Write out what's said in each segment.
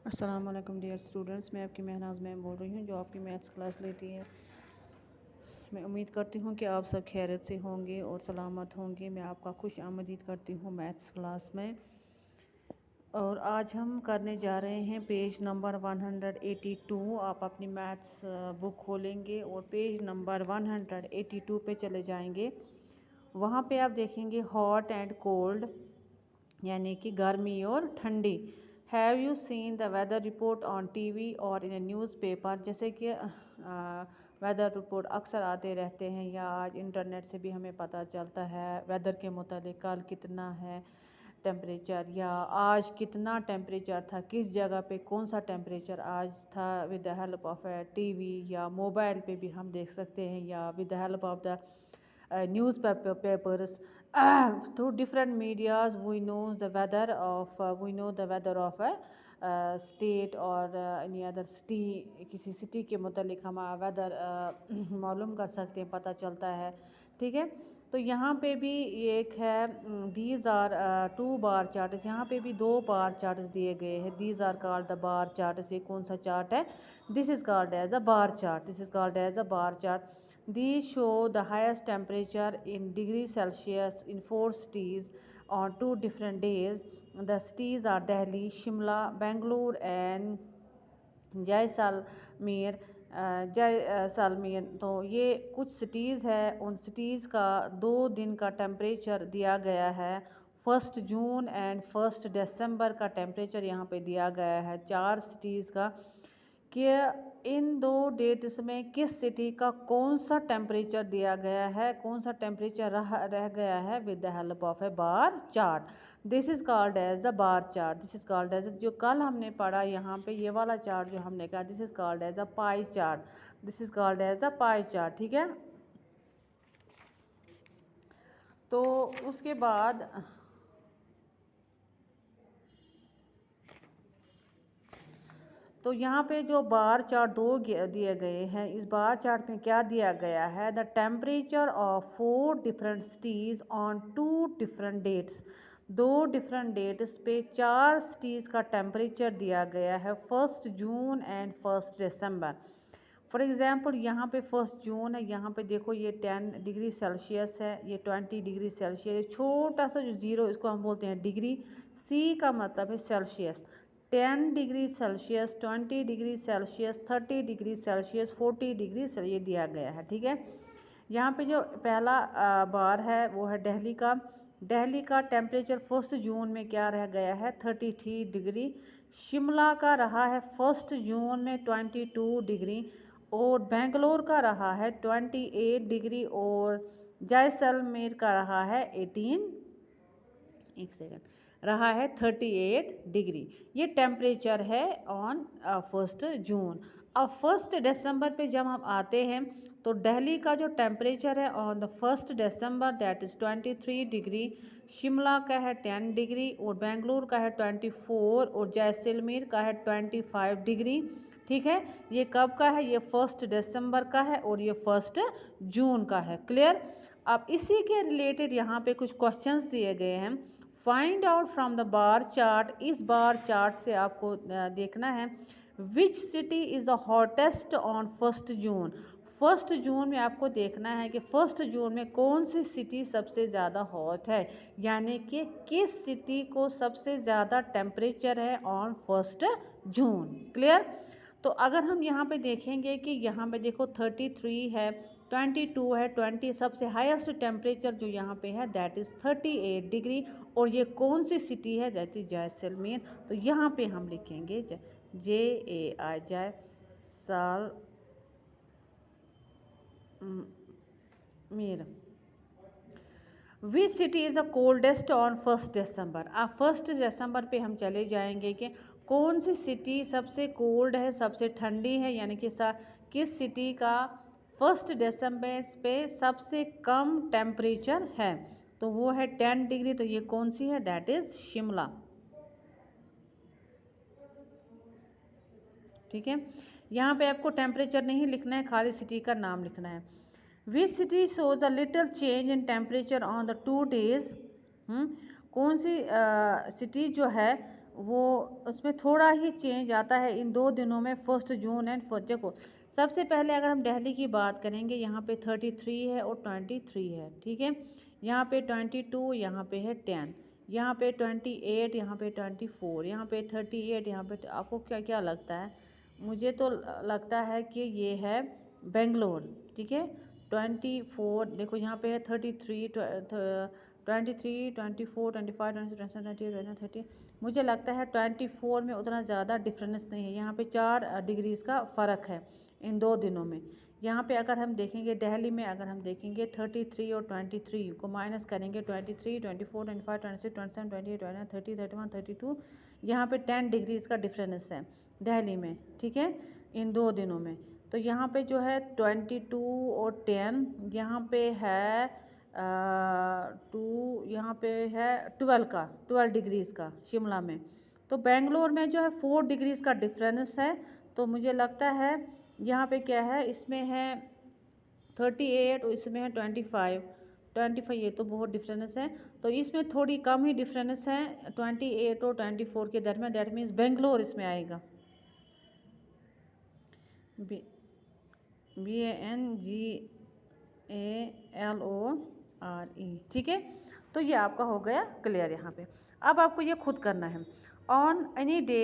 अस्सलाम वालेकुम dear students, मैं आपकी महनाज मैम बोल रही हूँ जो आपकी मैथ्स क्लास लेती है। मैं उम्मीद करती हूँ कि आप सब खैरियत से होंगे और सलामत होंगे। मैं आपका खुश आमदीद करती हूँ मैथ्स क्लास में। और आज हम करने जा रहे हैं पेज नंबर 182। आप अपनी मैथ्स बुक खोलेंगे और पेज नंबर 182 पे चले जाएंगे। वहाँ पे आप देखेंगे हॉट एंड कोल्ड, यानी कि गर्मी और ठंडी। Have you seen the weather report on TV और इन ए न्यूज़पेपर। जैसे कि वेदर रिपोर्ट अक्सर आते रहते हैं या आज इंटरनेट से भी हमें पता चलता है वेदर के मुतालिक कल कितना है टेम्परेचर, या आज कितना टेम्परेचर था, किस जगह पे कौन सा टेम्परेचर आज था। With the help of TV या मोबाइल पे भी हम देख सकते हैं, या with the help of the newspapers through different medias we know the weather of a state or any other city। किसी सिटी के मुतालिक हम वेदर मालूम कर सकते हैं, पता चलता है। ठीक है, तो यहाँ पे भी एक है दीज आर 2 बार चार्ट्स। यहाँ पे भी 2 बार चार्ट्स दिए गए हैं। These are called the bar charts. ये कौन सा चार्ट है? This is called as a bar chart. This is called as a bar chart. These show the highest temperature in degrees Celsius in 4 cities on 2 different days. The cities are Delhi, Shimla, Bangalore and Jaisalmer. Jaisalmer. तो ये कुछ cities है, उन cities का 2 दिन का temperature दिया गया है। 1 जून एंड 1 दिसंबर का टेम्परेचर यहाँ पे दिया गया है 4 सिटीज़ का, कि इन 2 डेट्स में किस सिटी का कौन सा टेम्परेचर दिया गया है, कौन सा टेम्परेचर रह गया है with the help of a bar chart. This is called as a bar chart. This is called as, जो कल हमने पढ़ा यहाँ पे ये वाला चार्ट जो हमने कहा, this is called as a pie chart. This is called as a pie chart. ठीक है, तो उसके बाद तो यहाँ पे जो बार चार्ट 2 दिए गए हैं, इस बार चार्ट में क्या दिया गया है? The temperature of 4 different cities on 2 different dates. 2 different dates पे 4 सिटीज़ का टेम्परेचर दिया गया है, 1 June and 1 December. For example यहाँ पे 1 जून है, यहाँ पे देखो ये 10 डिग्री सेल्सियस है, ये 20 डिग्री सेल्सियस। छोटा सा जो ज़ीरो इसको हम बोलते हैं डिग्री। सी का मतलब है Celsius. 10 degree Celsius, 20 degree Celsius, 30 degree Celsius, 40 degree ये दिया गया है। ठीक है, यहाँ पे जो पहला बार है वो है दिल्ली का। दिल्ली का टेम्परेचर 1 जून में क्या रह गया है? 33 डिग्री। शिमला का रहा है 1 जून में 22 डिग्री, और बेंगलोर का रहा है 28 डिग्री, और जैसलमेर का रहा है 38 डिग्री। ये टेम्परेचर है ऑन 1 जून। अब 1 दिसंबर पे जब हम आते हैं तो दिल्ली का जो टेम्परेचर है on the 1 December that is 23 degree, Shimla का है 10 डिग्री, और बेंगलुरु का है 24, और जैसलमेर का है 25 डिग्री। ठीक है, ये कब का है? ये 1 दिसंबर का है और ये 1 जून का है। क्लियर? अब इसी के रिलेटेड यहाँ पे कुछ क्वेश्चंस दिए गए हैं। Find out from the bar chart. इस बार चार्ट से आपको देखना है which city is the hottest on 1 जून। 1 जून में आपको देखना है कि 1 जून में कौन सी सिटी सबसे ज़्यादा हॉट है, यानी कि किस सिटी को सबसे ज़्यादा टेम्परेचर है ऑन 1 जून। क्लियर? तो अगर हम यहाँ पे देखेंगे कि यहाँ पे देखो 33 है, 22 है, 20 सबसे हाईएस्ट टेम्परेचर जो यहाँ पे है दैट इज़ 38 डिग्री, और ये कौन सी सिटी है? That is Jaisalmer. तो यहाँ पे हम लिखेंगे JAI Jaisalmer. Which city is the coldest on 1 दिसंबर। अब 1 दिसंबर पे हम चले जाएंगे कि कौन सी सिटी सबसे कोल्ड है, सबसे ठंडी है, यानी कि किस सिटी का 1 दिसंबर पे सबसे कम टेम्परेचर है। तो वो है 10 डिग्री। तो ये कौन सी है? That is Shimla. ठीक है, यहाँ पे आपको टेम्परेचर नहीं लिखना है, खाली सिटी का नाम लिखना है। Which city shows a little change in temperature on the 2 days. कौन सी सिटी जो है वो उसमें थोड़ा ही चेंज आता है इन 2 दिनों में, 1 जून एंड 1 देखो। सबसे पहले अगर हम दिल्ली की बात करेंगे, यहाँ पे 33 है और 23 है, ठीक है। यहाँ पे 22, यहाँ पे है 10, यहाँ पे 28, यहाँ पे 24, यहाँ पे 38, यहाँ पे आपको क्या क्या लगता है? मुझे तो लगता है कि ये है बेंगलोर, ठीक है। 24 देखो, यहाँ पे है 33, 23, 24, 25, 26, 27, 28, 30। मुझे लगता है 24 में उतना ज़्यादा डिफरेंस नहीं है। यहाँ पे 4 डिग्रीज़ का फ़र्क है इन 2 दिनों में। यहाँ पे अगर हम देखेंगे दिल्ली में, अगर हम देखेंगे 33 और 23 को माइनस करेंगे, 23, 24, 25, 26, 27, 28, 29, 30, 31, 32, यहाँ पे 10 डिग्रीज़ का डिफरेंस है दिल्ली में, ठीक है, इन 2 दिनों में। तो यहाँ पे जो है 22 और 10, यहाँ पे है 2, यहाँ पे है 12 डिग्रीज़ का शिमला में। तो बेंगलोर में जो है 4 डिग्रीज़ का डिफरेंस है। तो मुझे लगता है यहाँ पे क्या है, इसमें है 38 और इसमें है 25, ये तो बहुत डिफरेंस है। तो इसमें थोड़ी कम ही डिफरेंस है 28 और 24 के दरमियान, दैट मीन्स बेंगलोर इसमें आएगा। BANGALORE, ठीक है। तो ये आपका हो गया क्लियर यहाँ पे। अब आपको ये खुद करना है। On any day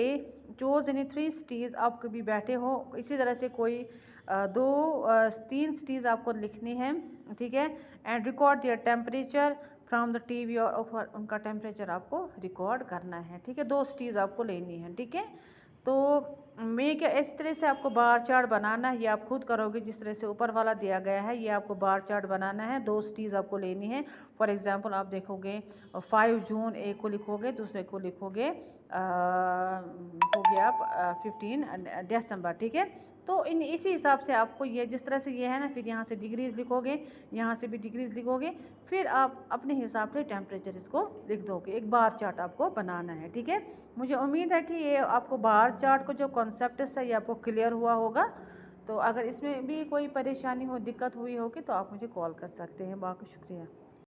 chose any 3 cities, आप कभी बैठे हो, इसी तरह से कोई 3 सिटीज़ आपको लिखनी है, ठीक है। And record their temperature from the TV, और उनका टेम्परेचर आपको रिकॉर्ड करना है, ठीक है। 2 सिटीज़ आपको लेनी है, ठीक है। तो मैं क्या, इस तरह से आपको बार चार्ट बनाना है, ये आप खुद करोगे जिस तरह से ऊपर वाला दिया गया है, ये आपको बार चार्ट बनाना है। 2 सिटीज़ आपको लेनी है। फॉर एग्जांपल आप देखोगे 5 जून एक को लिखोगे, दूसरे को लिखोगे आप 15 दिसंबर, ठीक है। तो इसी हिसाब से आपको ये जिस तरह से ये है ना, फिर यहाँ से डिग्रीज़ लिखोगे, यहाँ से भी डिग्रीज़ लिखोगे, फिर आप अपने हिसाब से टेम्परेचर इसको लिख दोगे। एक बार चार्ट आपको बनाना है, ठीक है। मुझे उम्मीद है कि ये आपको बार चार्ट को जो कॉन्सेप्ट है ये आपको क्लियर हुआ होगा। तो अगर इसमें भी कोई परेशानी हो, दिक्कत हुई होगी, तो आप मुझे कॉल कर सकते हैं। बहुत शुक्रिया।